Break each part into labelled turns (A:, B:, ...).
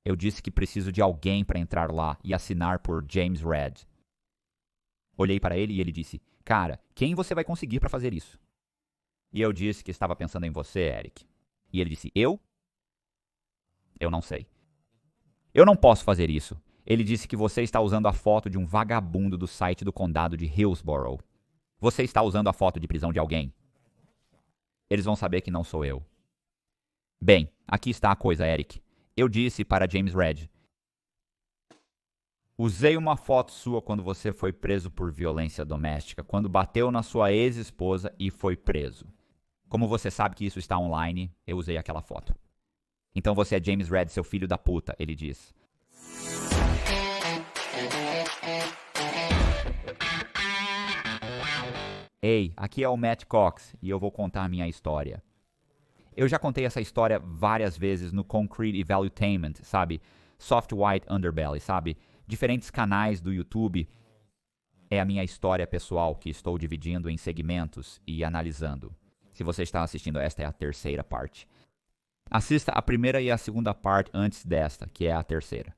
A: Eu disse que preciso de alguém para entrar lá e assinar por James Red. Olhei para ele e ele disse, cara, quem você vai conseguir para fazer isso? E eu disse que estava pensando em você, Eric. E ele disse, eu? Eu não sei. Eu não posso fazer isso. Ele disse que você está usando a foto de um vagabundo do site do condado de Hillsborough. Você está usando a foto de prisão de alguém. Eles vão saber que não sou eu. Bem, aqui está a coisa, Eric. Eu disse para James Red. Usei uma foto sua quando você foi preso por violência doméstica, quando bateu na sua ex-esposa e foi preso. Como você sabe que isso está online, eu usei aquela foto. Então você é James Red, seu filho da puta, ele diz. Ei, aqui é o Matt Cox e eu vou contar a minha história. Eu já contei essa história várias vezes no Concrete e Valuetainment, sabe? Soft White Underbelly, sabe? Diferentes canais do YouTube. É a minha história pessoal que estou dividindo em segmentos e analisando. Se você está assistindo, esta é a terceira parte. Assista a primeira e a segunda parte antes desta, que é a terceira.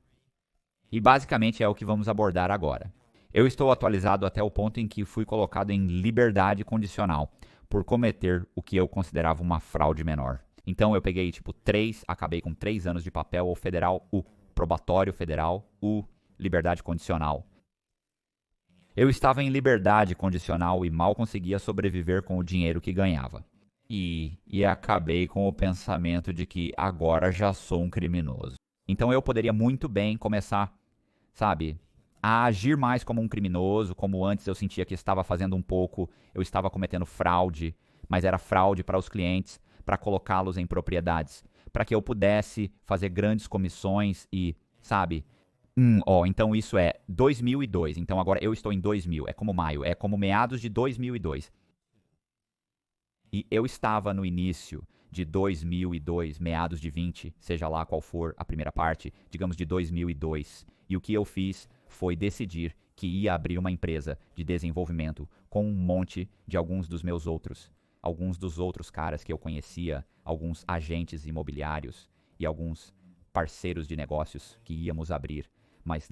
A: E basicamente é o que vamos abordar agora. Eu estou atualizado até o ponto em que fui colocado em liberdade condicional por cometer o que eu considerava uma fraude menor. Então eu peguei acabei com 3 anos de papel, o federal, o probatório federal, o liberdade condicional. Eu estava em liberdade condicional e mal conseguia sobreviver com o dinheiro que ganhava. E acabei com o pensamento de que agora já sou um criminoso. Então eu poderia muito bem começar, sabe, a agir mais como um criminoso, como antes eu sentia que estava fazendo um pouco, eu estava cometendo fraude, mas era fraude para os clientes, para colocá-los em propriedades, para que eu pudesse fazer grandes comissões e, sabe, então isso é 2002, então agora eu estou em 2000, é como maio, é como meados de 2002. E eu estava no início de 2002, meados de 20, seja lá qual for a primeira parte, digamos de 2002. E o que eu fiz foi decidir que ia abrir uma empresa de desenvolvimento com um monte de alguns dos outros caras que eu conhecia, alguns agentes imobiliários e alguns parceiros de negócios que íamos abrir, mas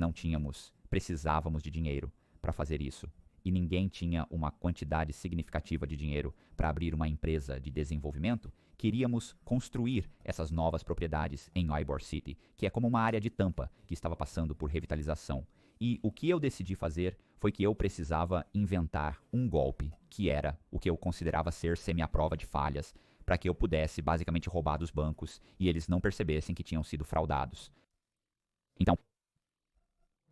A: precisávamos de dinheiro para fazer isso. E ninguém tinha uma quantidade significativa de dinheiro para abrir uma empresa de desenvolvimento, queríamos construir essas novas propriedades em Ybor City, que é como uma área de Tampa que estava passando por revitalização. E o que eu decidi fazer foi que eu precisava inventar um golpe, que era o que eu considerava ser semi-à-prova de falhas, para que eu pudesse basicamente roubar dos bancos e eles não percebessem que tinham sido fraudados. Então,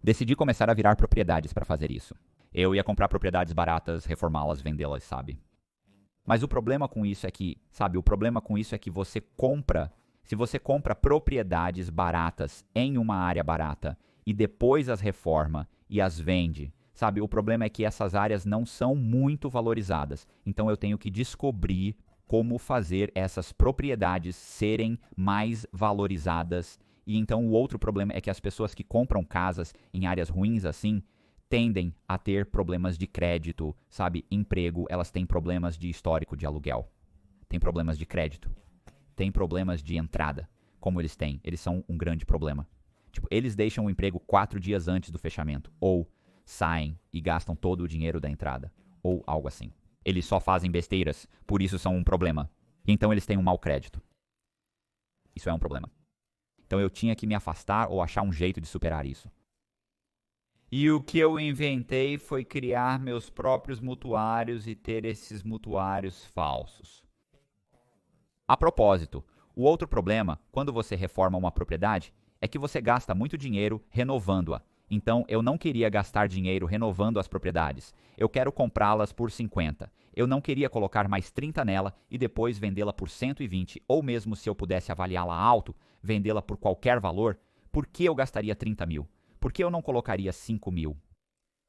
A: decidi começar a virar propriedades para fazer isso. Eu ia comprar propriedades baratas, reformá-las, vendê-las, sabe? Mas o problema com isso é que, se você compra propriedades baratas em uma área barata e depois as reforma e as vende, sabe? O problema é que essas áreas não são muito valorizadas. Então eu tenho que descobrir como fazer essas propriedades serem mais valorizadas. E então o outro problema é que as pessoas que compram casas em áreas ruins assim, tendem a ter problemas de crédito, sabe? Emprego, elas têm problemas de histórico de aluguel. Tem problemas de crédito. Tem problemas de entrada, como eles têm. Eles são um grande problema. Tipo, eles deixam o emprego 4 dias antes do fechamento. Ou saem e gastam todo o dinheiro da entrada. Ou algo assim. Eles só fazem besteiras, por isso são um problema. Então eles têm um mau crédito. Isso é um problema. Então eu tinha que me afastar ou achar um jeito de superar isso. E o que eu inventei foi criar meus próprios mutuários e ter esses mutuários falsos. A propósito, o outro problema, quando você reforma uma propriedade, é que você gasta muito dinheiro renovando-a. Então, eu não queria gastar dinheiro renovando as propriedades. Eu quero comprá-las por 50. Eu não queria colocar mais 30 nela e depois vendê-la por 120, ou mesmo se eu pudesse avaliá-la alto, vendê-la por qualquer valor. Por que eu gastaria 30 mil? Por que eu não colocaria 5 mil?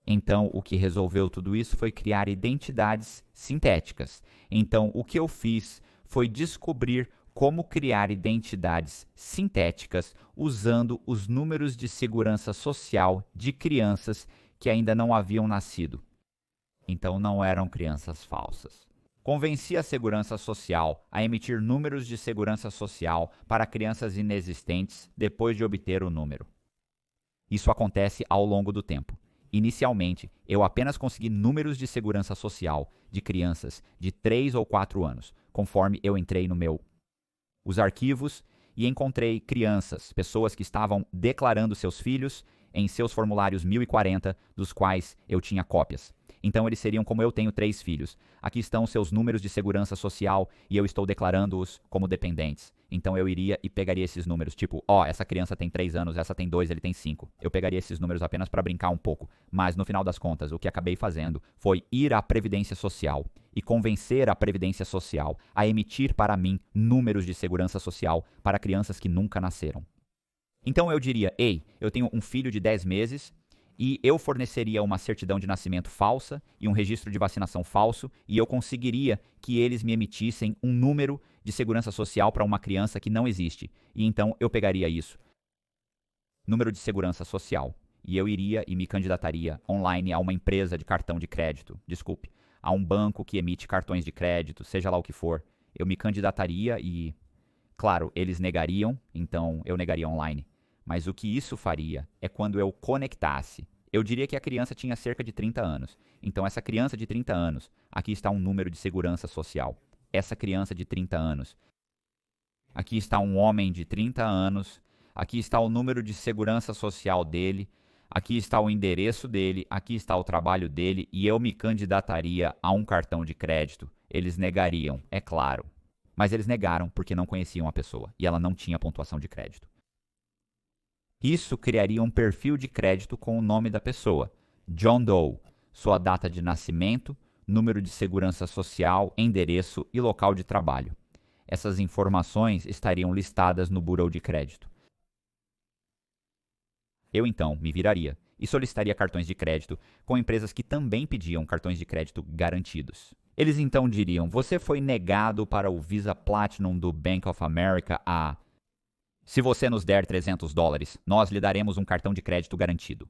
A: Então, o que resolveu tudo isso foi criar identidades sintéticas. Então, o que eu fiz foi descobrir como criar identidades sintéticas usando os números de segurança social de crianças que ainda não haviam nascido. Então, não eram crianças falsas. Convenci a segurança social a emitir números de segurança social para crianças inexistentes depois de obter o número. Isso acontece ao longo do tempo. Inicialmente, eu apenas consegui números de segurança social de crianças de 3 ou 4 anos, conforme eu entrei os arquivos e encontrei crianças, pessoas que estavam declarando seus filhos em seus formulários 1040, dos quais eu tinha cópias. Então eles seriam como eu tenho 3 filhos. Aqui estão seus números de segurança social e eu estou declarando-os como dependentes. Então eu iria e pegaria esses números, tipo, essa criança tem 3 anos, essa tem 2, ele tem 5. Eu pegaria esses números apenas para brincar um pouco, mas no final das contas, o que acabei fazendo foi ir à Previdência Social e convencer a Previdência Social a emitir para mim números de segurança social para crianças que nunca nasceram. Então eu diria, ei, eu tenho um filho de 10 meses e eu forneceria uma certidão de nascimento falsa e um registro de vacinação falso e eu conseguiria que eles me emitissem um número de segurança social para uma criança que não existe. E então eu pegaria isso, número de segurança social, e eu iria e me candidataria online a uma empresa de cartão de crédito, a um banco que emite cartões de crédito, seja lá o que for. Eu me candidataria e, claro, eles negariam, então eu negaria online. Mas o que isso faria é quando eu conectasse. Eu diria que a criança tinha cerca de 30 anos. Então, essa criança de 30 anos, aqui está um número de segurança social. Essa criança de 30 anos. Aqui está um homem de 30 anos. Aqui está o número de segurança social dele. Aqui está o endereço dele. Aqui está o trabalho dele. E eu me candidataria a um cartão de crédito. Eles negariam, é claro. Mas eles negaram porque não conheciam a pessoa. E ela não tinha pontuação de crédito. Isso criaria um perfil de crédito com o nome da pessoa, John Doe, sua data de nascimento, número de segurança social, endereço e local de trabalho. Essas informações estariam listadas no bureau de crédito. Eu então me viraria e solicitaria cartões de crédito com empresas que também pediam cartões de crédito garantidos. Eles então diriam, você foi negado para o Visa Platinum do Bank of America a... Se você nos der $300, nós lhe daremos um cartão de crédito garantido.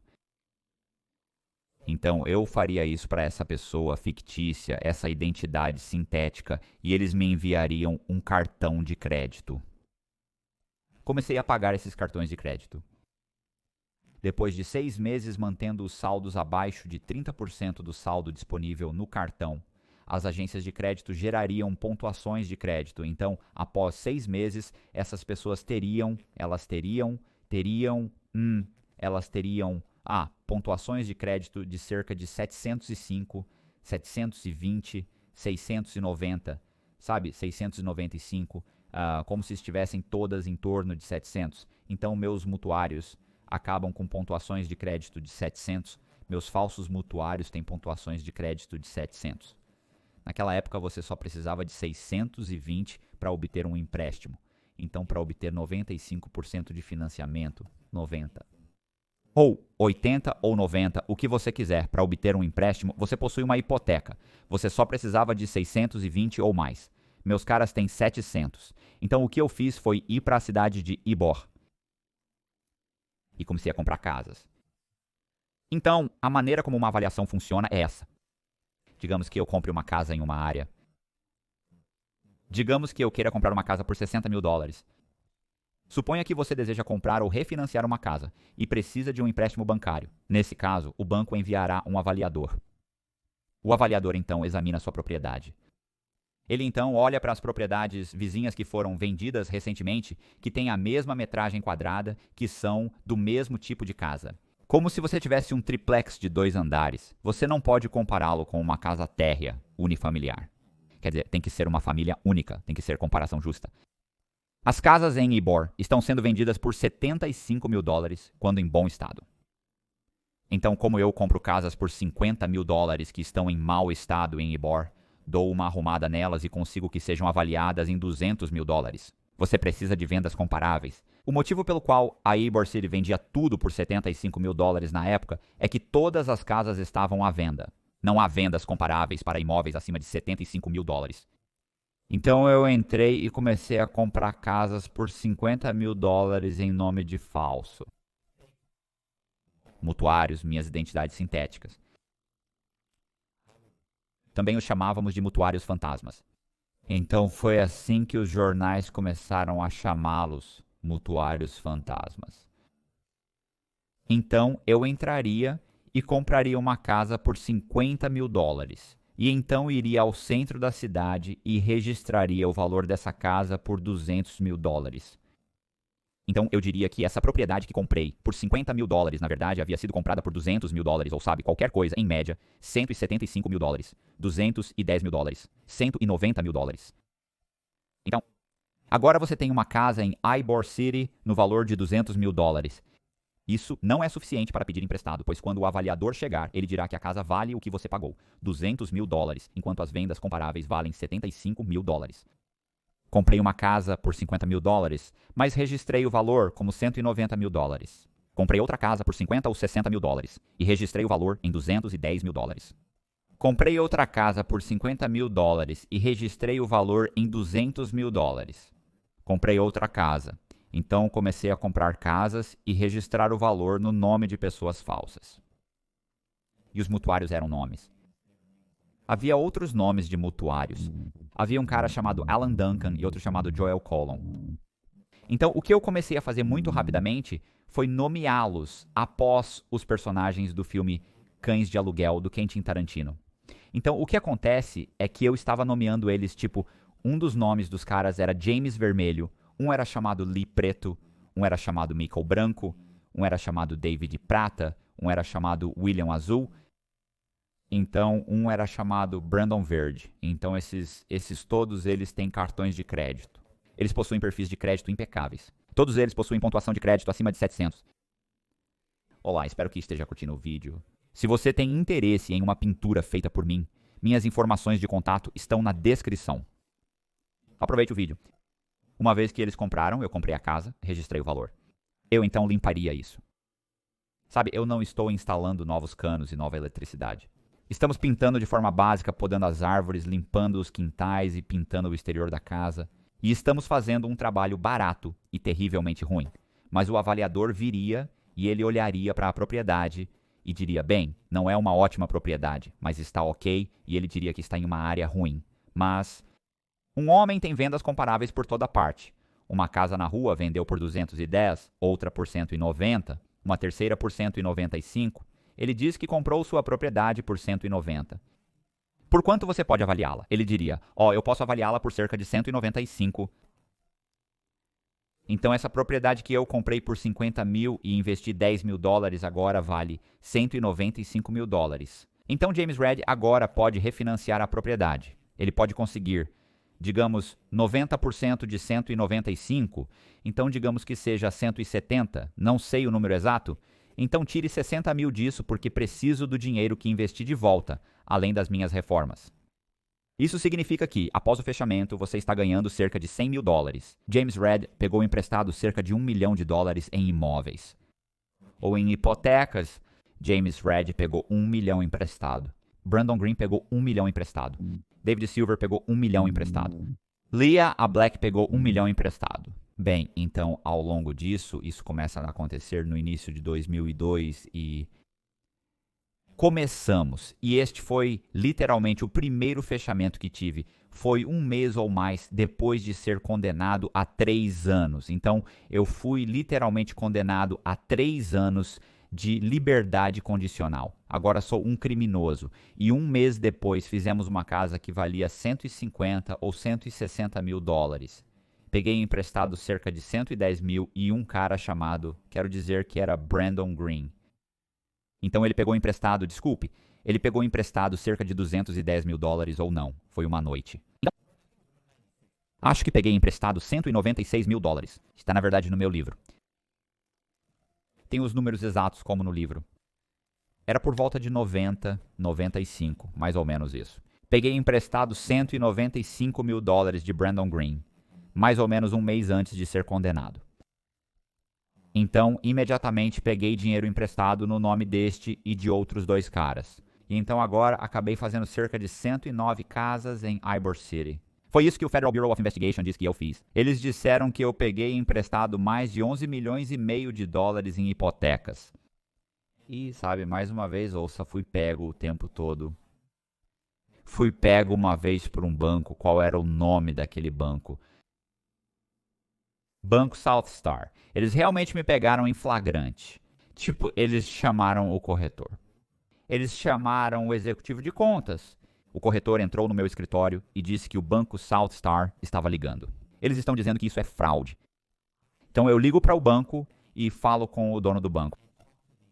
A: Então, eu faria isso para essa pessoa fictícia, essa identidade sintética, e eles me enviariam um cartão de crédito. Comecei a pagar esses cartões de crédito. Depois de 6 meses mantendo os saldos abaixo de 30% do saldo disponível no cartão, as agências de crédito gerariam pontuações de crédito. Então, após 6 meses, essas pessoas teriam pontuações de crédito de cerca de 705, 720, 690, sabe? 695, como se estivessem todas em torno de 700. Então, meus mutuários acabam com pontuações de crédito de 700. Meus falsos mutuários têm pontuações de crédito de 700. Naquela época, você só precisava de 620 para obter um empréstimo. Então, para obter 95% de financiamento, 90. Ou 80 ou 90, o que você quiser, para obter um empréstimo, você possui uma hipoteca. Você só precisava de 620 ou mais. Meus caras têm 700. Então, o que eu fiz foi ir para a cidade de Ybor. E comecei a comprar casas. Então, a maneira como uma avaliação funciona é essa. Digamos que eu compre uma casa em uma área. Digamos que eu queira comprar uma casa por $60 mil. Suponha que você deseja comprar ou refinanciar uma casa e precisa de um empréstimo bancário. Nesse caso, o banco enviará um avaliador. O avaliador, então, examina sua propriedade. Ele, então, olha para as propriedades vizinhas que foram vendidas recentemente, que têm a mesma metragem quadrada, que são do mesmo tipo de casa. Como se você tivesse um triplex de 2 andares, você não pode compará-lo com uma casa térrea unifamiliar. Quer dizer, tem que ser uma família única, tem que ser comparação justa. As casas em Ybor estão sendo vendidas por $75 mil quando em bom estado. Então, como eu compro casas por $50 mil que estão em mau estado em Ybor, dou uma arrumada nelas e consigo que sejam avaliadas em $200 mil. Você precisa de vendas comparáveis. O motivo pelo qual a Ybor City vendia tudo por $75 mil na época é que todas as casas estavam à venda. Não há vendas comparáveis para imóveis acima de $75 mil. Então eu entrei e comecei a comprar casas por $50 mil em nome de falso. Mutuários, minhas identidades sintéticas. Também os chamávamos de mutuários fantasmas. Então foi assim que os jornais começaram a chamá-los mutuários fantasmas. Então eu entraria e compraria uma casa por $50.000. E então iria ao centro da cidade e registraria o valor dessa casa por $200.000. Então eu diria que essa propriedade que comprei por $50.000, na verdade, havia sido comprada por $200.000, ou sabe, qualquer coisa, em média, $175.000, $210.000, $190.000. Então, agora você tem uma casa em Ybor City no valor de $200.000. Isso não é suficiente para pedir emprestado, pois quando o avaliador chegar, ele dirá que a casa vale o que você pagou, $200.000, enquanto as vendas comparáveis valem $75.000. Comprei uma casa por $50.000, mas registrei o valor como $190.000. Comprei outra casa por $50 ou $60.000 e registrei o valor em $210.000. Comprei outra casa por $50.000 e registrei o valor em $200.000. Comprei outra casa. Então comecei a comprar casas e registrar o valor no nome de pessoas falsas. E os mutuários eram nomes. Havia outros nomes de mutuários. Havia um cara chamado Alan Duncan e outro chamado Joel Colon. Então o que eu comecei a fazer muito rapidamente foi nomeá-los após os personagens do filme Cães de Aluguel, do Quentin Tarantino. Então o que acontece é que eu estava nomeando eles, tipo, um dos nomes dos caras era James Vermelho, um era chamado Lee Preto, um era chamado Michael Branco, um era chamado David Prata, um era chamado William Azul, então um era chamado Brandon Verde. Então esses todos eles têm cartões de crédito. Eles possuem perfis de crédito impecáveis. Todos eles possuem pontuação de crédito acima de 700. Olá, espero que esteja curtindo o vídeo. Se você tem interesse em uma pintura feita por mim, minhas informações de contato estão na descrição. Aproveite o vídeo. Uma vez que eles compraram, eu comprei a casa, registrei o valor. Eu então limparia isso. Sabe, eu não estou instalando novos canos e nova eletricidade. Estamos pintando de forma básica, podando as árvores, limpando os quintais e pintando o exterior da casa. E estamos fazendo um trabalho barato e terrivelmente ruim. Mas o avaliador viria e ele olharia para a propriedade e diria, bem, não é uma ótima propriedade, mas está ok, e ele diria que está em uma área ruim. Mas um homem tem vendas comparáveis por toda parte. Uma casa na rua vendeu por 210, outra por 190, uma terceira por 195. Ele diz que comprou sua propriedade por 190. Por quanto você pode avaliá-la? Ele diria, eu posso avaliá-la por cerca de 195. Então essa propriedade que eu comprei por 50 mil e investi $10.000 agora vale $195.000. Então James Red agora pode refinanciar a propriedade. Ele pode conseguir, digamos, 90% de 195, então digamos que seja 170, não sei o número exato, então tire 60 mil disso porque preciso do dinheiro que investi de volta, além das minhas reformas. Isso significa que, após o fechamento, você está ganhando cerca de $100.000. James Red pegou emprestado cerca de $1 milhão em imóveis. Ou em hipotecas, James Red pegou $1 milhão emprestado. Brandon Green pegou $1 milhão emprestado. David Silver pegou $1 milhão emprestado. Leah, a Black, pegou $1 milhão emprestado. Bem, então, ao longo disso, isso começa a acontecer no início de 2002 e começamos. E este foi literalmente o primeiro fechamento que tive. Foi um mês ou mais depois de ser condenado a 3 anos. Então, eu fui literalmente condenado a 3 anos de liberdade condicional. Agora sou um criminoso. E um mês depois fizemos uma casa que valia 150 ou 160 mil dólares. Peguei emprestado cerca de 110 mil e um cara chamado, quero dizer que era Brandon Green. Então ele pegou emprestado, desculpe, ele pegou emprestado cerca de 210 mil dólares ou não. Foi uma noite. Acho que peguei emprestado 196 mil dólares. Está na verdade no meu livro. Tem os números exatos como no livro. Era por volta de 90, 95, mais ou menos isso. Peguei emprestado 195 mil dólares de Brandon Green, mais ou menos um mês antes de ser condenado. Então, imediatamente peguei dinheiro emprestado no nome deste e de outros 2 caras. E então agora acabei fazendo cerca de 109 casas em Ybor City. Foi isso que o Federal Bureau of Investigation disse que eu fiz. Eles disseram que eu peguei emprestado mais de 11 milhões e meio de dólares em hipotecas. E, sabe, mais uma vez, ouça, fui pego o tempo todo. Fui pego uma vez por um banco. Qual era o nome daquele banco? Banco South Star. Eles realmente me pegaram em flagrante. Tipo, eles chamaram o corretor. Eles chamaram o executivo de contas. O corretor entrou no meu escritório e disse que o banco South Star estava ligando. Eles estão dizendo que isso é fraude. Então eu ligo para o banco e falo com o dono do banco,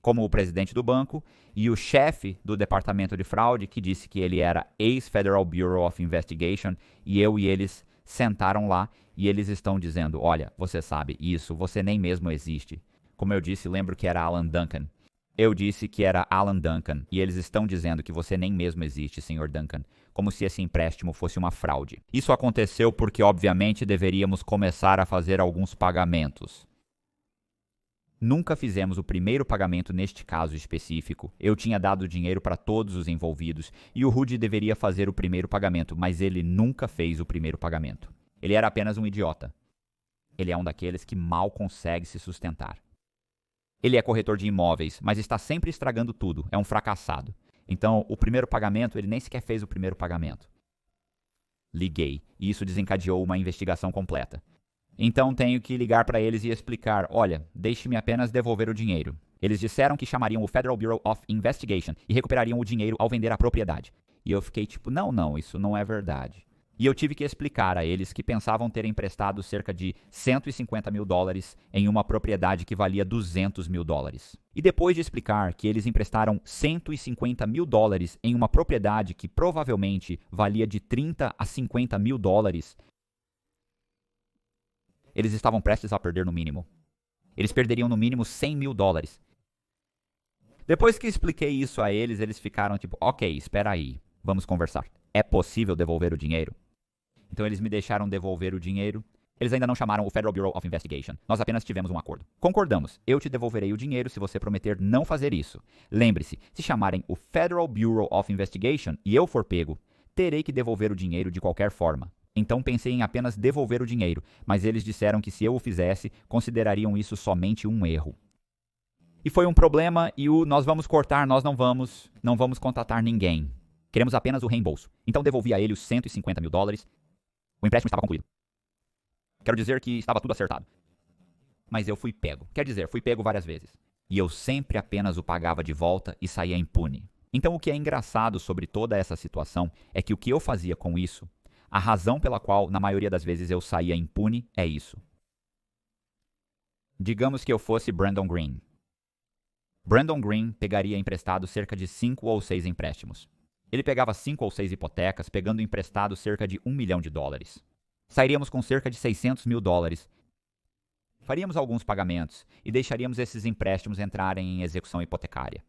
A: como o presidente do banco e o chefe do departamento de fraude, que disse que ele era ex-Federal Bureau of Investigation, e eu e eles sentaram lá e eles estão dizendo, olha, você sabe isso, você nem mesmo existe. Como eu disse, lembro que era Alan Duncan. Eu disse que era Alan Duncan e eles estão dizendo que você nem mesmo existe, Sr. Duncan, como se esse empréstimo fosse uma fraude. Isso aconteceu porque, obviamente, deveríamos começar a fazer alguns pagamentos. Nunca fizemos o primeiro pagamento neste caso específico. Eu tinha dado dinheiro para todos os envolvidos e o Rudy deveria fazer o primeiro pagamento, mas ele nunca fez o primeiro pagamento. Ele era apenas um idiota. Ele é um daqueles que mal consegue se sustentar. Ele é corretor de imóveis, mas está sempre estragando tudo. É um fracassado. Então, o primeiro pagamento, ele nem sequer fez o primeiro pagamento. Liguei, e isso desencadeou uma investigação completa. Então tenho que ligar para eles e explicar, olha, deixe-me apenas devolver o dinheiro. Eles disseram que chamariam o Federal Bureau of Investigation e recuperariam o dinheiro ao vender a propriedade. E eu fiquei tipo, não, isso não é verdade. E eu tive que explicar a eles que pensavam ter emprestado cerca de $150 mil em uma propriedade que valia $200 mil. E depois de explicar que eles emprestaram $150 mil em uma propriedade que provavelmente valia de $30 a $50 mil, eles estavam prestes a perder no mínimo. Eles perderiam no mínimo $100 mil. Depois que expliquei isso a eles, eles ficaram tipo, ok, espera aí, vamos conversar. É possível devolver o dinheiro? Então eles me deixaram devolver o dinheiro. Eles ainda não chamaram o Federal Bureau of Investigation. Nós apenas tivemos um acordo. Concordamos. Eu te devolverei o dinheiro se você prometer não fazer isso. Lembre-se, se chamarem o Federal Bureau of Investigation e eu for pego, terei que devolver o dinheiro de qualquer forma. Então pensei em apenas devolver o dinheiro, mas eles disseram que se eu o fizesse, considerariam isso somente um erro. E foi um problema e nós vamos cortar, nós não vamos contatar ninguém. Queremos apenas o reembolso. Então devolvi a ele os $150 mil. O empréstimo estava concluído. Quero dizer que estava tudo acertado. Mas eu fui pego. Quer dizer, fui pego várias vezes. E eu sempre apenas o pagava de volta e saía impune. Então o que é engraçado sobre toda essa situação é que o que eu fazia com isso, a razão pela qual na maioria das vezes eu saía impune é isso. Digamos que eu fosse Brandon Green. Brandon Green pegaria emprestado cerca de 5 ou 6 empréstimos. Ele pegava 5 ou 6 hipotecas, pegando emprestado cerca de $1 milhão. Sairíamos com cerca de $600 mil. Faríamos alguns pagamentos e deixaríamos esses empréstimos entrarem em execução hipotecária.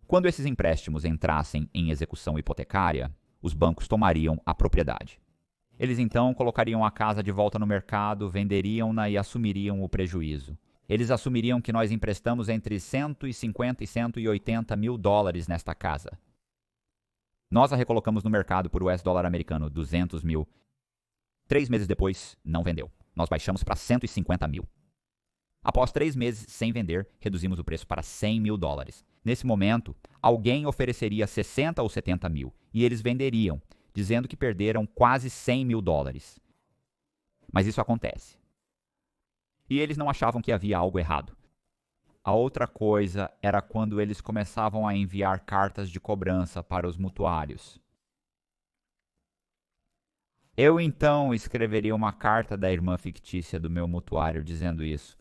A: Quando esses empréstimos entrassem em execução hipotecária, os bancos tomariam a propriedade. Eles então colocariam a casa de volta no mercado, venderiam-na e assumiriam o prejuízo. Eles assumiriam que nós emprestamos entre 150 e 180 mil dólares nesta casa. Nós a recolocamos no mercado por US dólar americano 200 mil. 3 meses depois, não vendeu. Nós baixamos para 150 mil. Após 3 meses sem vender, reduzimos o preço para 100 mil dólares. Nesse momento, alguém ofereceria 60 ou 70 mil e eles venderiam, dizendo que perderam quase 100 mil dólares. Mas isso acontece. E eles não achavam que havia algo errado. A outra coisa era quando eles começavam a enviar cartas de cobrança para os mutuários. Eu então escreveria uma carta da irmã fictícia do meu mutuário dizendo isso.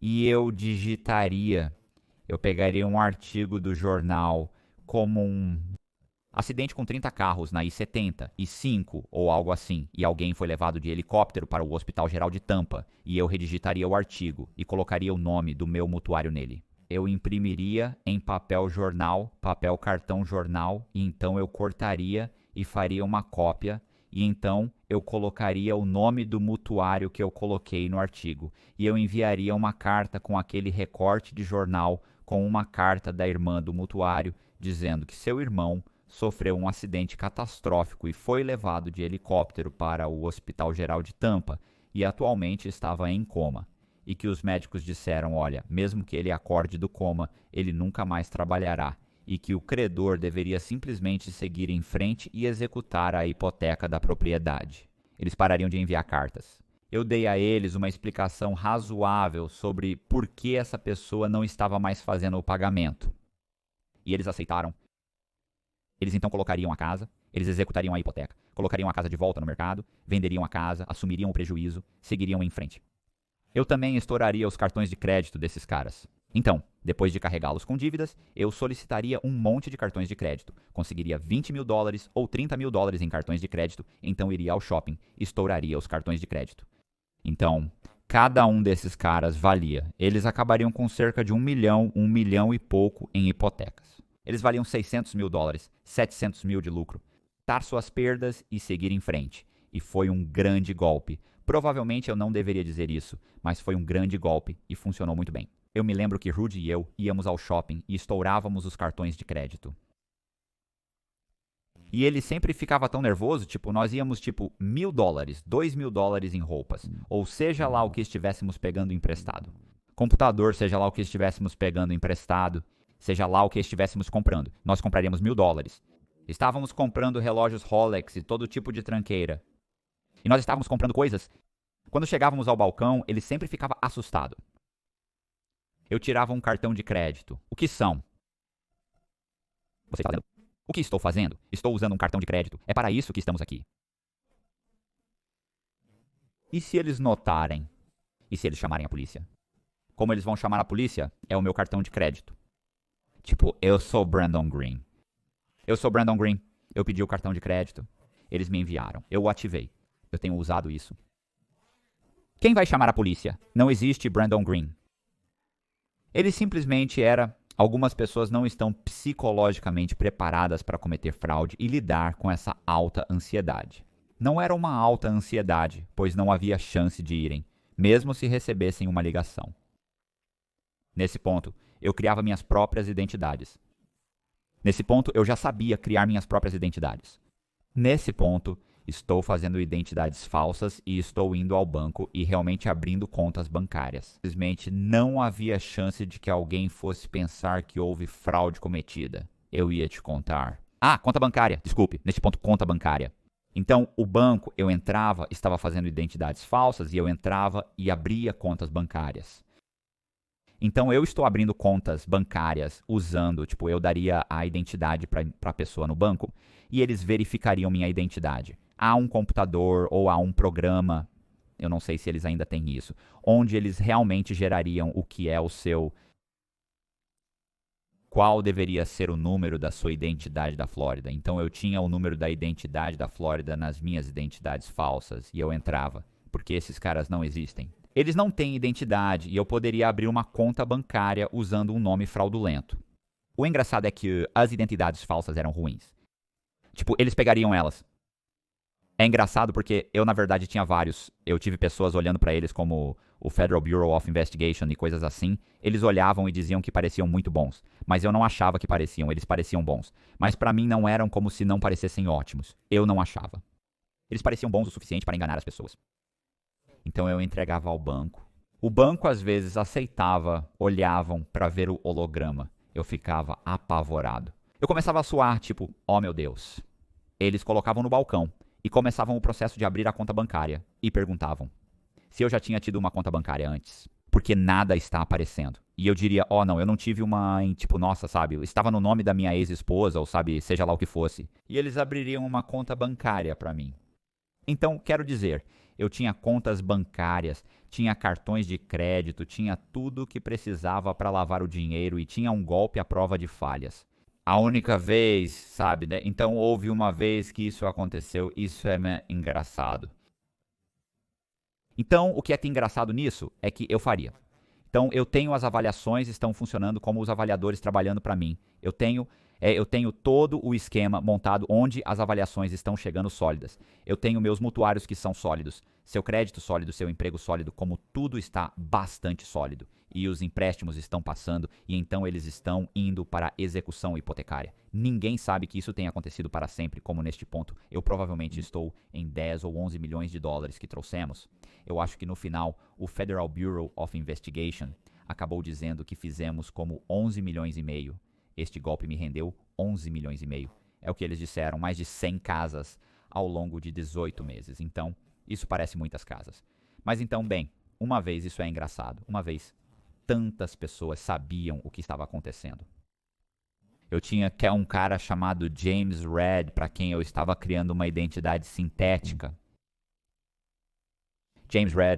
A: E eu digitaria, eu pegaria um artigo do jornal como um acidente com 30 carros na I-70 e 5 ou algo assim, e alguém foi levado de helicóptero para o Hospital Geral de Tampa, e eu redigitaria o artigo e colocaria o nome do meu mutuário nele. Eu imprimiria em papel jornal, papel cartão jornal, e então eu cortaria e faria uma cópia, e então eu colocaria o nome do mutuário que eu coloquei no artigo, e eu enviaria uma carta com aquele recorte de jornal com uma carta da irmã do mutuário dizendo que seu irmão sofreu um acidente catastrófico e foi levado de helicóptero para o Hospital Geral de Tampa e atualmente estava em coma. E que os médicos disseram, olha, mesmo que ele acorde do coma, ele nunca mais trabalhará. e que o credor deveria simplesmente seguir em frente e executar a hipoteca da propriedade. Eles parariam de enviar cartas. Eu dei a eles uma explicação razoável sobre por que essa pessoa não estava mais fazendo o pagamento. E eles aceitaram. Eles então colocariam a casa, eles executariam a hipoteca, colocariam a casa de volta no mercado, venderiam a casa, assumiriam o prejuízo, seguiriam em frente. Eu também estouraria os cartões de crédito desses caras. Então, depois de carregá-los com dívidas, eu solicitaria um monte de cartões de crédito. Conseguiria $20 mil ou $30 mil em cartões de crédito, então iria ao shopping e estouraria os cartões de crédito. Então, cada um desses caras valia. Eles acabariam com cerca de 1 milhão e pouco em hipotecas. Eles valiam $600 mil, 700 mil de lucro. Tar suas perdas e seguir em frente. E foi um grande golpe. Provavelmente eu não deveria dizer isso, mas foi um grande golpe e funcionou muito bem. Eu me lembro que Rudy e eu íamos ao shopping e estourávamos os cartões de crédito. E ele sempre ficava tão nervoso, tipo, nós íamos tipo $1.000, $2.000 em roupas, ou seja lá o que estivéssemos pegando emprestado. Computador, seja lá o que estivéssemos pegando emprestado, seja lá o que estivéssemos comprando. Nós compraríamos $1.000. Estávamos comprando relógios Rolex e todo tipo de tranqueira. E nós estávamos comprando coisas. Quando chegávamos ao balcão, ele sempre ficava assustado. Eu tirava um cartão de crédito. O que são? Você está fazendo? O que estou fazendo? Estou usando um cartão de crédito. É para isso que estamos aqui. E se eles notarem? E se eles chamarem a polícia? Como eles vão chamar a polícia? É o meu cartão de crédito. Tipo, eu sou Brandon Green. Eu sou Brandon Green. Eu pedi o cartão de crédito. Eles me enviaram. Eu o ativei. Eu tenho usado isso. Quem vai chamar a polícia? Não existe Brandon Green. Ele simplesmente era... Algumas pessoas não estão psicologicamente preparadas para cometer fraude e lidar com essa alta ansiedade. Não era uma alta ansiedade, pois não havia chance de irem, mesmo se recebessem uma ligação. Nesse ponto, eu criava minhas próprias identidades. Nesse ponto, eu já sabia criar minhas próprias identidades. Nesse ponto, estou fazendo identidades falsas e estou indo ao banco e realmente abrindo contas bancárias. Simplesmente não havia chance de que alguém fosse pensar que houve fraude cometida. Eu ia te contar. Ah, conta bancária. Desculpe, nesse ponto, conta bancária. Então, o banco, eu entrava, estava fazendo identidades falsas e eu entrava e abria contas bancárias. Então, eu estou abrindo contas bancárias usando, tipo, eu daria a identidade para a pessoa no banco e eles verificariam minha identidade. Há um computador ou há um programa, eu não sei se eles ainda têm isso, onde eles realmente gerariam o que é o seu... Qual deveria ser o número da sua identidade da Flórida. Então eu tinha o número da identidade da Flórida nas minhas identidades falsas e eu entrava, porque esses caras não existem. Eles não têm identidade e eu poderia abrir uma conta bancária usando um nome fraudulento. O engraçado é que as identidades falsas eram ruins. Tipo, eles pegariam elas. É engraçado porque eu, na verdade, tinha vários. Eu tive pessoas olhando pra eles como o Federal Bureau of Investigation e coisas assim. Eles olhavam e diziam que pareciam muito bons. Mas eu não achava que pareciam. Eles pareciam bons. Mas pra mim não eram como se não parecessem ótimos. Eu não achava. Eles pareciam bons o suficiente para enganar as pessoas. Então eu entregava ao banco. O banco, às vezes, aceitava, olhavam pra ver o holograma. Eu ficava apavorado. Eu começava a suar, tipo, oh meu Deus. Eles colocavam no balcão e começavam o processo de abrir a conta bancária e perguntavam se eu já tinha tido uma conta bancária antes, porque nada está aparecendo. E eu diria, oh não, eu não tive uma em tipo, nossa, sabe, estava no nome da minha ex-esposa ou sabe, seja lá o que fosse. E eles abririam uma conta bancária para mim. Então, quero dizer, eu tinha contas bancárias, tinha cartões de crédito, tinha tudo o que precisava para lavar o dinheiro e tinha um golpe à prova de falhas. A única vez, sabe, né? Então houve uma vez que isso aconteceu, isso é engraçado. Então, o que é que tem engraçado nisso é que eu faria. Então, eu tenho as avaliações, estão funcionando como os avaliadores trabalhando para mim. Eu tenho todo o esquema montado onde as avaliações estão chegando sólidas. Eu tenho meus mutuários que são sólidos. Seu crédito sólido, seu emprego sólido, como tudo está bastante sólido. E os empréstimos estão passando e então eles estão indo para a execução hipotecária. Ninguém sabe que isso tenha acontecido para sempre, como neste ponto. Eu provavelmente estou em 10 ou 11 milhões de dólares que trouxemos. Eu acho que no final, o Federal Bureau of Investigation acabou dizendo que fizemos como 11 milhões e meio. Este golpe me rendeu 11 milhões e meio. É o que eles disseram, mais de 100 casas ao longo de 18 meses. Então, isso parece muitas casas. Mas então, bem, uma vez isso é engraçado. Uma vez tantas pessoas sabiam o que estava acontecendo. Eu tinha um cara chamado James Red, para quem eu estava criando uma identidade sintética. James Red,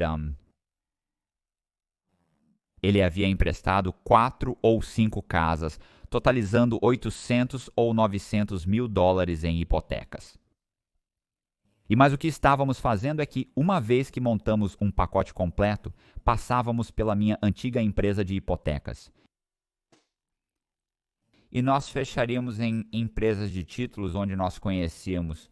A: ele havia emprestado 4 ou 5 casas, totalizando 800 ou 900 mil dólares em hipotecas. Mas o que estávamos fazendo é que, uma vez que montamos um pacote completo, passávamos pela minha antiga empresa de hipotecas. E nós fecharíamos em empresas de títulos onde nós conhecíamos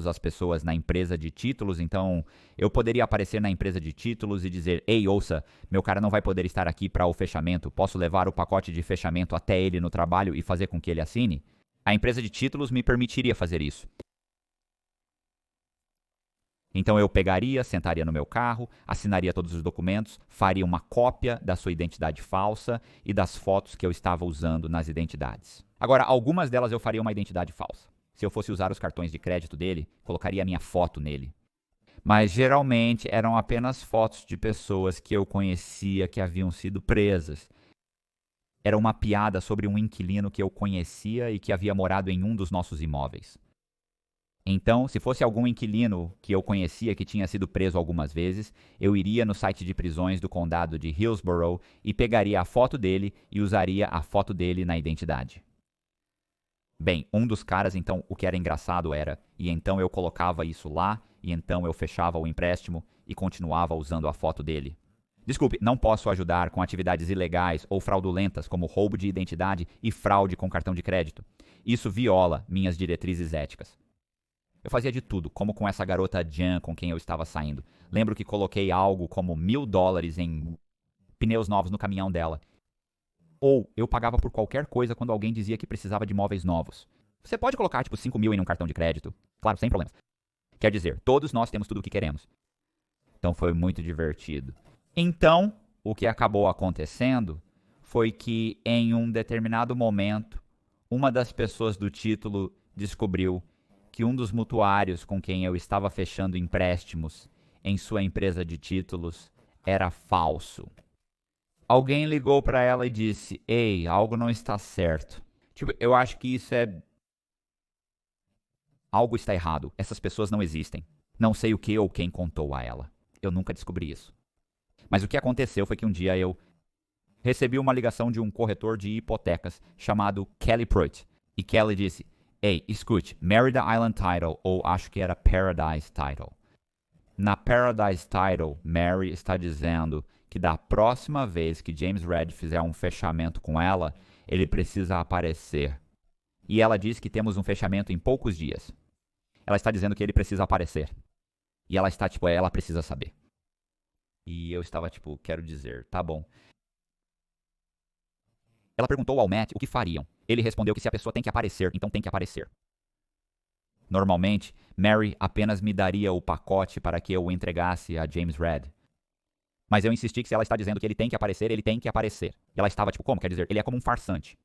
A: as pessoas na empresa de títulos, então eu poderia aparecer na empresa de títulos e dizer: ei, ouça, meu cara não vai poder estar aqui para o fechamento, posso levar o pacote de fechamento até ele no trabalho e fazer com que ele assine? A empresa de títulos me permitiria fazer isso. Então eu pegaria, sentaria no meu carro, assinaria todos os documentos, faria uma cópia da sua identidade falsa e das fotos que eu estava usando nas identidades. Agora, algumas delas eu faria uma identidade falsa. Se eu fosse usar os cartões de crédito dele, colocaria a minha foto nele. Mas geralmente eram apenas fotos de pessoas que eu conhecia que haviam sido presas. Era uma piada sobre um inquilino que eu conhecia e que havia morado em um dos nossos imóveis. Então, se fosse algum inquilino que eu conhecia que tinha sido preso algumas vezes, eu iria no site de prisões do condado de Hillsborough e pegaria a foto dele e usaria a foto dele na identidade. Bem, um dos caras, então, o que era engraçado era, e então eu colocava isso lá, e então eu fechava o empréstimo e continuava usando a foto dele. Desculpe, não posso ajudar com atividades ilegais ou fraudulentas como roubo de identidade e fraude com cartão de crédito. Isso viola minhas diretrizes éticas. Eu fazia de tudo, como com essa garota Jan com quem eu estava saindo. Lembro que coloquei algo como $1.000 em pneus novos no caminhão dela. Ou eu pagava por qualquer coisa quando alguém dizia que precisava de móveis novos. Você pode colocar tipo 5 mil em um cartão de crédito. Claro, sem problemas. Quer dizer, todos nós temos tudo o que queremos. Então foi muito divertido. Então, o que acabou acontecendo foi que em um determinado momento, uma das pessoas do título descobriu que um dos mutuários com quem eu estava fechando empréstimos em sua empresa de títulos era falso. Alguém ligou para ela e disse: ei, algo não está certo. Tipo, eu acho que isso é... algo está errado. Essas pessoas não existem. Não sei o que ou quem contou a ela. Eu nunca descobri isso. Mas o que aconteceu foi que um dia eu recebi uma ligação de um corretor de hipotecas chamado Kelly Pruitt. E Kelly disse: ei, escute, Merida Island Title, ou acho que era Paradise Title. Na Paradise Title, Mary está dizendo que da próxima vez que James Red fizer um fechamento com ela, ele precisa aparecer. E ela diz que temos um fechamento em poucos dias. Ela está dizendo que ele precisa aparecer. E ela está tipo, ela precisa saber. E eu estava tipo, quero dizer, tá bom. Ela perguntou ao Matt o que fariam. Ele respondeu que se a pessoa tem que aparecer, então tem que aparecer. Normalmente, Mary apenas me daria o pacote para que eu o entregasse a James Red. Mas eu insisti que se ela está dizendo que ele tem que aparecer, ele tem que aparecer. E ela estava tipo, como? Quer dizer, ele é como um farsante.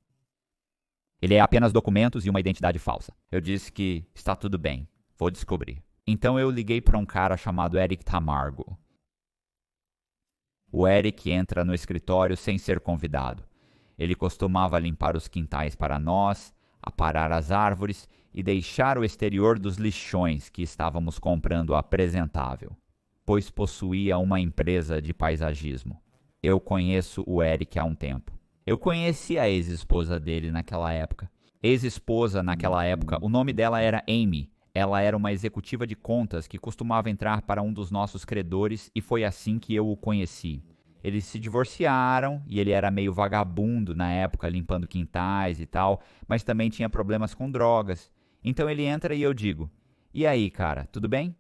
A: Ele é apenas documentos e uma identidade falsa. Eu disse que está tudo bem, vou descobrir. Então eu liguei para um cara chamado Eric Tamargo. O Eric entra no escritório sem ser convidado. Ele costumava limpar os quintais para nós, aparar as árvores e deixar o exterior dos lixões que estávamos comprando apresentável, pois possuía uma empresa de paisagismo. Eu conheço o Eric há um tempo. Eu conheci a ex-esposa dele naquela época. Ex-esposa naquela época, o nome dela era Amy. Ela era uma executiva de contas que costumava entrar para um dos nossos credores e foi assim que eu o conheci. Eles se divorciaram e ele era meio vagabundo na época, limpando quintais e tal, mas também tinha problemas com drogas. Então ele entra e eu digo: e aí, cara, tudo bem?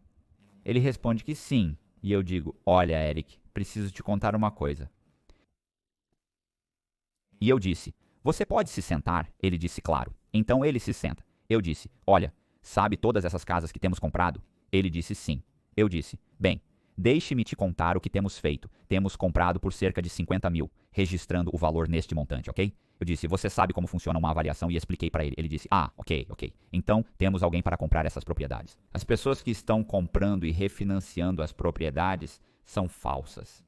A: Ele responde que sim. E eu digo: olha, Eric, preciso te contar uma coisa. E eu disse: você pode se sentar? Ele disse: claro. Então ele se senta. Eu disse: olha, sabe todas essas casas que temos comprado? Ele disse sim. Eu disse: bem, Deixe-me te contar o que temos feito. Temos comprado por cerca de 50 mil, registrando o valor neste montante, ok? Eu disse, você sabe como funciona uma avaliação e expliquei para ele. Ele disse, ok. Então, temos alguém para comprar essas propriedades. As pessoas que estão comprando e refinanciando as propriedades são falsas.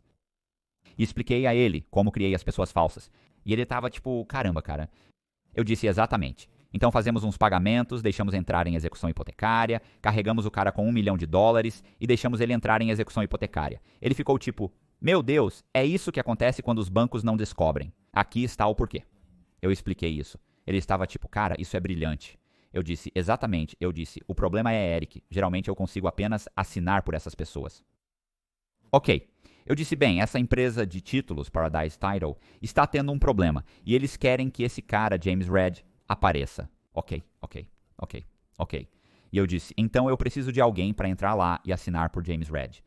A: E expliquei a ele como criei as pessoas falsas. E ele tava tipo, caramba, cara. Eu disse exatamente. Então fazemos uns pagamentos, deixamos entrar em execução hipotecária, carregamos o cara com $1 milhão e deixamos ele entrar em execução hipotecária. Ele ficou tipo, meu Deus, é isso que acontece quando os bancos não descobrem. Aqui está o porquê. Eu expliquei isso. Ele estava tipo, cara, isso é brilhante. Eu disse, exatamente. Eu disse, o problema é Eric. Geralmente eu consigo apenas assinar por essas pessoas. Ok. Eu disse, bem, essa empresa de títulos, Paradise Title, está tendo um problema. E eles querem que esse cara, James Red, apareça. Ok. E eu disse, então eu preciso de alguém para entrar lá e assinar por James Red.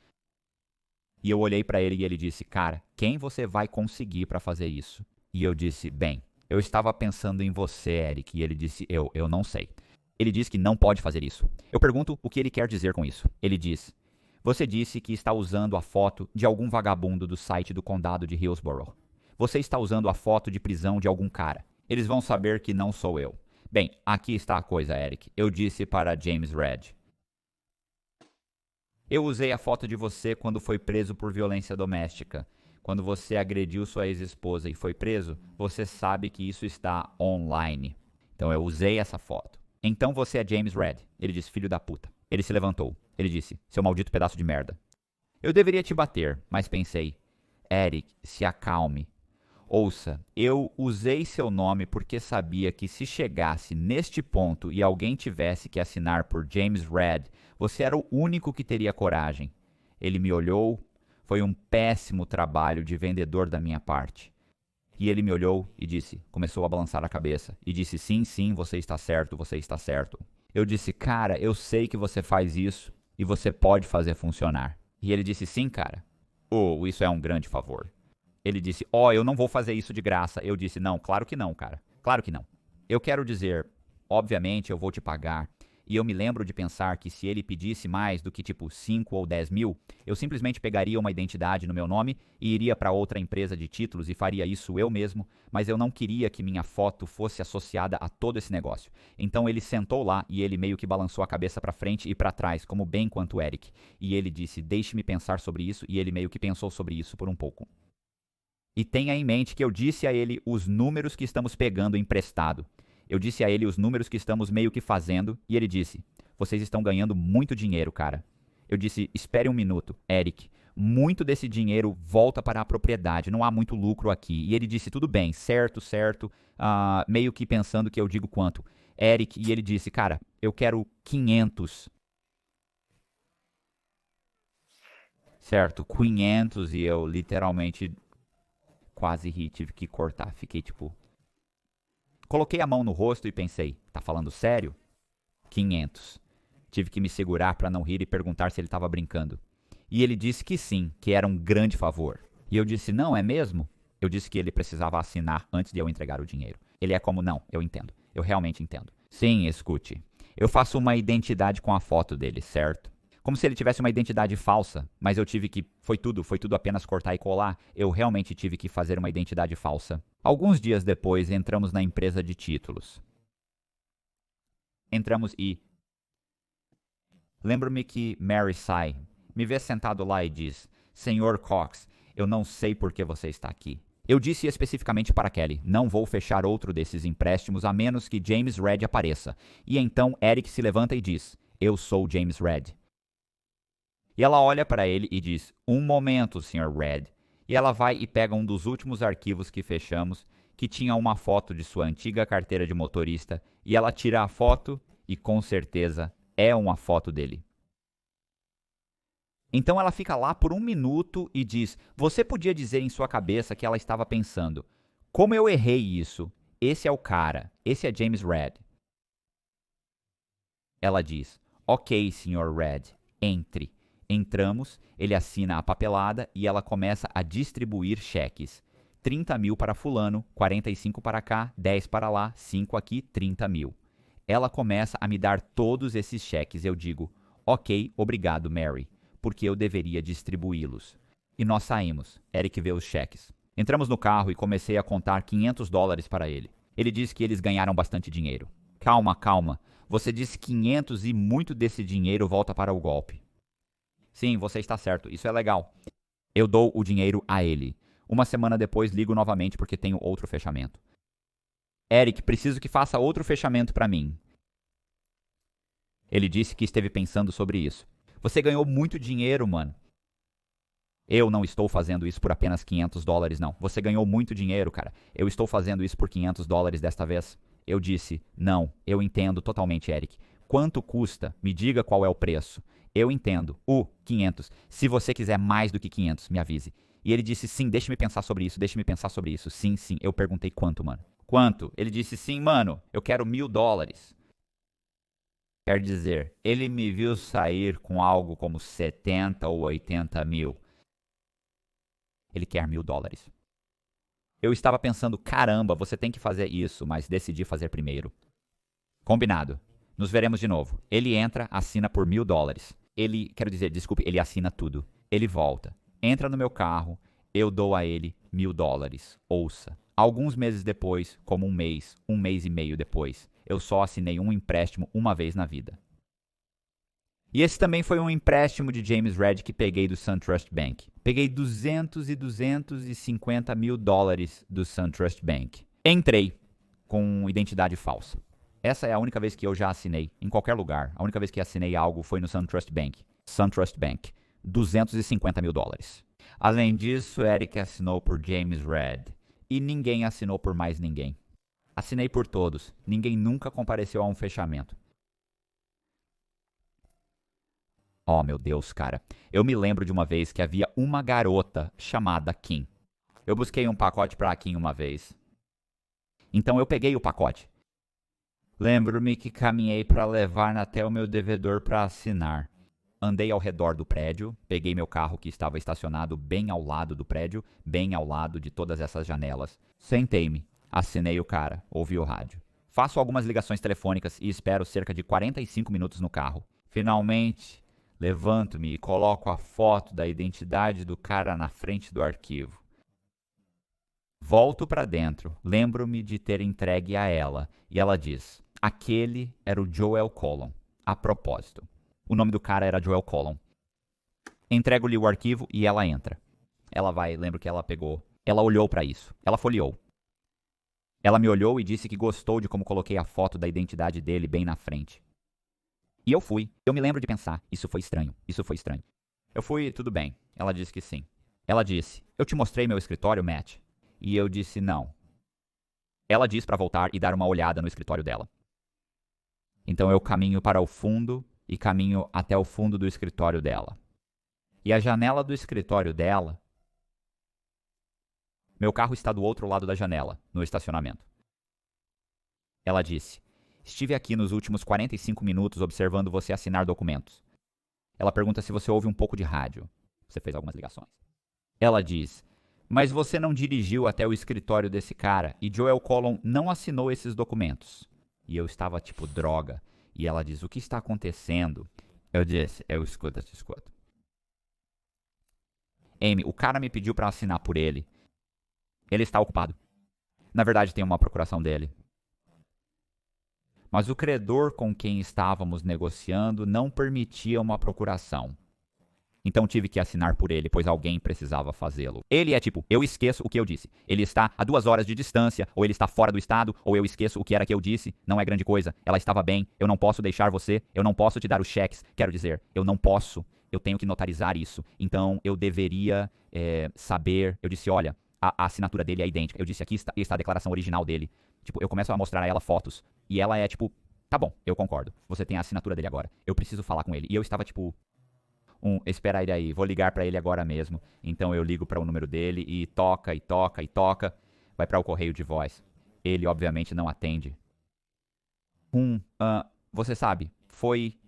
A: E eu olhei para ele e ele disse, cara, quem você vai conseguir para fazer isso? E eu disse, bem, eu estava pensando em você, Eric. E ele disse, eu não sei. Ele diz que não pode fazer isso. Eu pergunto o que ele quer dizer com isso. Ele diz, você disse que está usando a foto de algum vagabundo do site do condado de Hillsborough. Você está usando a foto de prisão de algum cara. Eles vão saber que não sou eu. Bem, aqui está a coisa, Eric. Eu disse para James Red. Eu usei a foto de você quando foi preso por violência doméstica. Quando você agrediu sua ex-esposa e foi preso, você sabe que isso está online. Então eu usei essa foto. Então você é James Red. Ele disse, filho da puta. Ele se levantou. Ele disse, seu maldito pedaço de merda. Eu deveria te bater, mas pensei, Eric, se acalme. Ouça, eu usei seu nome porque sabia que se chegasse neste ponto e alguém tivesse que assinar por James Red, você era o único que teria coragem. Ele me olhou, foi um péssimo trabalho de vendedor da minha parte. E ele me olhou e disse, começou a balançar a cabeça, e disse, sim, você está certo. Eu disse, cara, eu sei que você faz isso e você pode fazer funcionar. E ele disse, sim, cara. Oh, isso é um grande favor. Ele disse, eu não vou fazer isso de graça. Eu disse, não, claro que não, cara. Claro que não. Eu quero dizer, obviamente eu vou te pagar. E eu me lembro de pensar que se ele pedisse mais do que tipo 5 ou 10 mil, eu simplesmente pegaria uma identidade no meu nome e iria para outra empresa de títulos e faria isso eu mesmo, mas eu não queria que minha foto fosse associada a todo esse negócio. Então ele sentou lá e ele meio que balançou a cabeça para frente e para trás, como bem quanto Eric. E ele disse, deixe-me pensar sobre isso, e ele meio que pensou sobre isso por um pouco. E tenha em mente que eu disse a ele os números que estamos pegando emprestado. Eu disse a ele os números que estamos meio que fazendo, e ele disse, vocês estão ganhando muito dinheiro, cara. Eu disse, espere um minuto, Eric. Muito desse dinheiro volta para a propriedade, não há muito lucro aqui. E ele disse, tudo bem, certo, meio que pensando que eu digo quanto. Eric, e ele disse, cara, eu quero 500. Certo, 500, e eu literalmente quase ri, tive que cortar, fiquei tipo... Coloquei a mão no rosto e pensei, tá falando sério? 500. Tive que me segurar para não rir e perguntar se ele estava brincando. E ele disse que sim, que era um grande favor. E eu disse, não, é mesmo? Eu disse que ele precisava assinar antes de eu entregar o dinheiro. Ele é como, não, eu entendo. Eu realmente entendo. Sim, escute. Eu faço uma identidade com a foto dele, certo? Como se ele tivesse uma identidade falsa, mas eu tive que... Foi tudo apenas cortar e colar. Eu realmente tive que fazer uma identidade falsa. Alguns dias depois, entramos na empresa de títulos. Entramos e... Lembro-me que Mary sai, me vê sentado lá e diz, Senhor Cox, eu não sei por que você está aqui. Eu disse especificamente para Kelly, não vou fechar outro desses empréstimos a menos que James Red apareça. E então Eric se levanta e diz, eu sou James Red. E ela olha para ele e diz, um momento, Sr. Red. E ela vai e pega um dos últimos arquivos que fechamos, que tinha uma foto de sua antiga carteira de motorista, e ela tira a foto e com certeza é uma foto dele. Então ela fica lá por um minuto e diz, você podia dizer em sua cabeça que ela estava pensando, como eu errei isso, esse é o cara, esse é James Red. Ela diz, ok, Sr. Red, entre. Entramos, ele assina a papelada e ela começa a distribuir cheques. 30 mil para fulano, 45 para cá, 10 para lá, 5 aqui, 30 mil. Ela começa a me dar todos esses cheques. Eu digo, ok, obrigado, Mary. porque eu deveria distribuí-los. E nós saímos. Eric vê os cheques. Entramos no carro e comecei a contar $500 para ele. Ele disse que eles ganharam bastante dinheiro. Calma, calma. Você disse 500 e muito desse dinheiro volta para o golpe. Sim, você está certo. Isso é legal. Eu dou o dinheiro a ele. Uma semana depois ligo novamente porque tenho outro fechamento. Eric, preciso que faça outro fechamento para mim. Ele disse que esteve pensando sobre isso. Você ganhou muito dinheiro, mano. Eu não estou fazendo isso por apenas $500, não. Você ganhou muito dinheiro, cara. Eu estou fazendo isso por $500 desta vez. Eu disse, não, eu entendo totalmente, Eric. Quanto custa? Me diga qual é o preço. Eu entendo. 500. Se você quiser mais do que 500, me avise. E ele disse, sim, deixe-me pensar sobre isso, deixe-me pensar sobre isso. Sim, sim. Eu perguntei quanto, mano. Quanto? Ele disse, sim, mano, eu quero $1.000. Quer dizer, ele me viu sair com algo como 70 ou 80 mil. Ele quer $1.000. Eu estava pensando, caramba, você tem que fazer isso, mas decidi fazer primeiro. Combinado. Nos veremos de novo. Ele entra, assina por $1.000. Ele assina tudo. Ele volta. Entra no meu carro, eu dou a ele $1.000. Ouça. Alguns meses depois, como um mês e meio depois, eu só assinei um empréstimo uma vez na vida. E esse também foi um empréstimo de James Red que peguei do SunTrust Bank. Peguei 250 mil dólares do SunTrust Bank. Entrei com identidade falsa. Essa é a única vez que eu já assinei, em qualquer lugar. A única vez que assinei algo foi no SunTrust Bank. SunTrust Bank. 250 mil dólares. Além disso, Eric assinou por James Red. E ninguém assinou por mais ninguém. Assinei por todos. Ninguém nunca compareceu a um fechamento. Oh, meu Deus, cara. Eu me lembro de uma vez que havia uma garota chamada Kim. Eu busquei um pacote pra Kim uma vez. Então eu peguei o pacote. Lembro-me que caminhei para levar até o meu devedor para assinar. Andei ao redor do prédio, peguei meu carro que estava estacionado bem ao lado do prédio, bem ao lado de todas essas janelas. Sentei-me, assinei o cara, ouvi o rádio. Faço algumas ligações telefônicas e espero cerca de 45 minutos no carro. Finalmente, levanto-me e coloco a foto da identidade do cara na frente do arquivo. Volto para dentro, lembro-me de ter entregue a ela, e ela diz, aquele era o Joel Collum, a propósito. O nome do cara era Joel Collum. Entrego-lhe o arquivo e ela entra. Ela vai, lembro que ela pegou. Ela olhou para isso. Ela folheou. Ela me olhou e disse que gostou de como coloquei a foto da identidade dele bem na frente. E eu fui. Eu me lembro de pensar, isso foi estranho, isso foi estranho. Eu fui, tudo bem. Ela disse que sim. Ela disse, eu te mostrei meu escritório, Matt? E eu disse não. Ela disse para voltar e dar uma olhada no escritório dela. Então eu caminho para o fundo e caminho até o fundo do escritório dela. E a janela do escritório dela... Meu carro está do outro lado da janela, no estacionamento. Ela disse, estive aqui nos últimos 45 minutos observando você assinar documentos. Ela pergunta se você ouve um pouco de rádio. Você fez algumas ligações. Ela diz, mas você não dirigiu até o escritório desse cara e Joel Collum não assinou esses documentos. E eu estava tipo, droga. E ela diz, o que está acontecendo? Eu disse, eu escuto. Amy, o cara me pediu para assinar por ele. Ele está ocupado. Na verdade, tem uma procuração dele. Mas o credor com quem estávamos negociando não permitia uma procuração. Então tive que assinar por ele, pois alguém precisava fazê-lo. Ele é tipo, eu esqueço o que eu disse. Ele está a 2 horas de distância, ou ele está fora do estado, ou eu esqueço o que era que eu disse. Não é grande coisa. Ela estava bem. Eu não posso deixar você. Eu não posso te dar os cheques. Quero dizer, eu não posso. Eu tenho que notarizar isso. Então eu deveria saber. Eu disse, olha, a assinatura dele é idêntica. Eu disse, aqui está a declaração original dele. Tipo, eu começo a mostrar a ela fotos. E ela é tipo, tá bom, eu concordo. Você tem a assinatura dele agora. Eu preciso falar com ele. E eu estava tipo... espera aí, vou ligar pra ele agora mesmo. Então eu ligo para o número dele e toca. Vai para o correio de voz. Ele obviamente não atende. Você sabe, foi...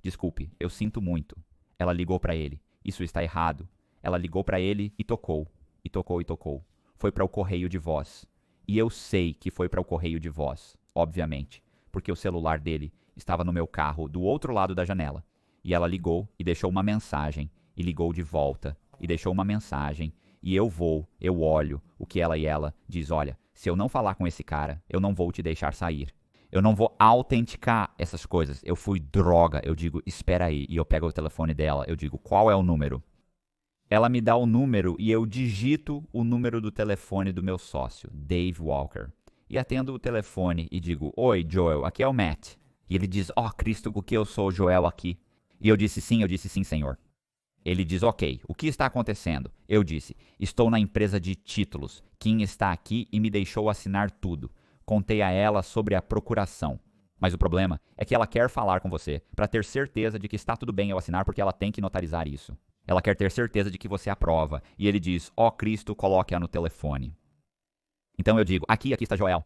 A: Desculpe, eu sinto muito. Ela ligou pra ele. Isso está errado. Ela ligou pra ele e tocou. E tocou. Foi para o correio de voz. E eu sei que foi para o correio de voz, obviamente. Porque o celular dele estava no meu carro do outro lado da janela. E ela ligou e deixou uma mensagem. e ligou de volta e deixou uma mensagem. E eu olho o que ela diz, olha, se eu não falar com esse cara, eu não vou te deixar sair. Eu não vou autenticar essas coisas. Eu fui droga. Eu digo, espera aí. E eu pego o telefone dela. Eu digo, qual é o número? Ela me dá o número e eu digito o número do telefone do meu sócio, Dave Walker. E atendo o telefone e digo, oi, Joel, aqui é o Matt. E ele diz, Cristo, o que eu sou, Joel, aqui? E eu disse, sim, senhor. Ele diz, ok, o que está acontecendo? Eu disse, estou na empresa de títulos. Kim está aqui e me deixou assinar tudo. Contei a ela sobre a procuração. Mas o problema é que ela quer falar com você para ter certeza de que está tudo bem eu assinar porque ela tem que notarizar isso. Ela quer ter certeza de que você aprova. E ele diz, Cristo, coloque-a no telefone. Então eu digo, aqui está Joel.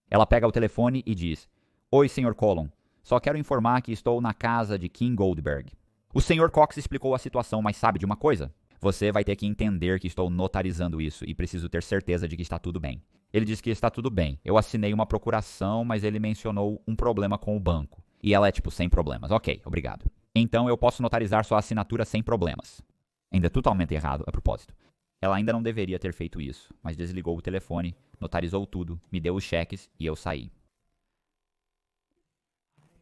A: Ela pega o telefone e diz, oi, Sr. Colon. Só quero informar que estou na casa de Kim Goldberg. O Sr. Cox explicou a situação, mas sabe de uma coisa? Você vai ter que entender que estou notarizando isso e preciso ter certeza de que está tudo bem. Ele diz que está tudo bem. Eu assinei uma procuração, mas ele mencionou um problema com o banco. E ela é tipo, sem problemas. Ok, obrigado. Então eu posso notarizar sua assinatura sem problemas. Ainda totalmente errado, a propósito. Ela ainda não deveria ter feito isso, mas desligou o telefone, notarizou tudo, me deu os cheques e eu saí.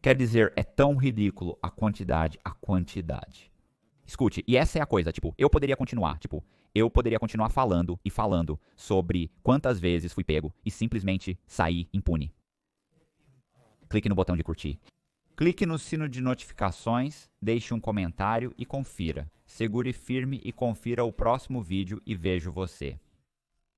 A: Quer dizer, é tão ridículo a quantidade. Escute, e essa é a coisa, eu poderia continuar, falando e falando sobre quantas vezes fui pego e simplesmente saí impune. Clique no botão de curtir. Clique no sino de notificações, deixe um comentário e confira. Segure firme e confira o próximo vídeo e vejo você.